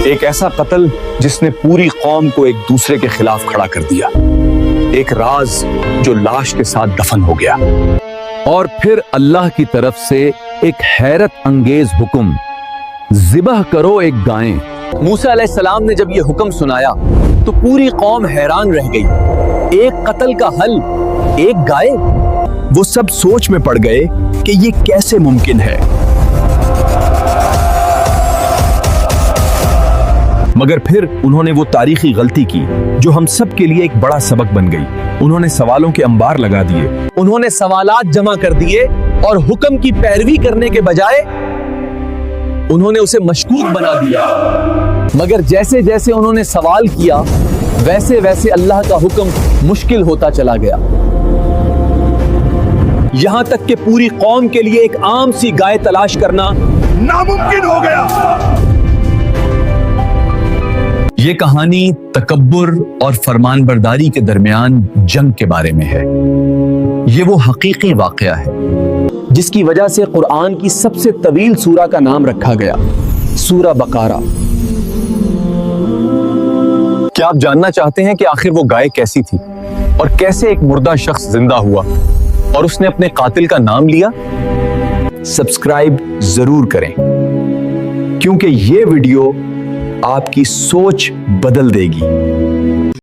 ایک ایسا قتل جس نے پوری قوم کو ایک دوسرے کے خلاف کھڑا کر دیا، ایک راز جو لاش کے ساتھ دفن ہو گیا، اور پھر اللہ کی طرف سے ایک حیرت انگیز حکم، ذبح کرو ایک گائے۔ موسیٰ علیہ السلام نے جب یہ حکم سنایا تو پوری قوم حیران رہ گئی۔ ایک قتل کا حل ایک گائے؟ وہ سب سوچ میں پڑ گئے کہ یہ کیسے ممکن ہے۔ مگر پھر انہوں نے وہ تاریخی غلطی کی جو ہم سب کے لیے ایک بڑا سبق بن گئی۔ انہوں نے سوالوں کے انبار لگا دیے، انہوں نے سوالات جمع کر دیے اور حکم کی پیروی کرنے کے بجائے انہوں نے اسے مشکوک بنا دیا۔ مگر جیسے جیسے انہوں نے سوال کیا ویسے ویسے اللہ کا حکم مشکل ہوتا چلا گیا، یہاں تک کہ پوری قوم کے لیے ایک عام سی گائے تلاش کرنا ناممکن ہو گیا۔ یہ کہانی تکبر اور فرمان برداری کے درمیان جنگ کے بارے میں ہے۔ یہ وہ حقیقی واقعہ ہے جس کی وجہ سے قرآن کی سب سے طویل سورہ کا نام رکھا گیا، سورہ بقرہ۔ کیا آپ جاننا چاہتے ہیں کہ آخر وہ گائے کیسی تھی اور کیسے ایک مردہ شخص زندہ ہوا اور اس نے اپنے قاتل کا نام لیا؟ سبسکرائب ضرور کریں کیونکہ یہ ویڈیو آپ کی سوچ بدل دے گی۔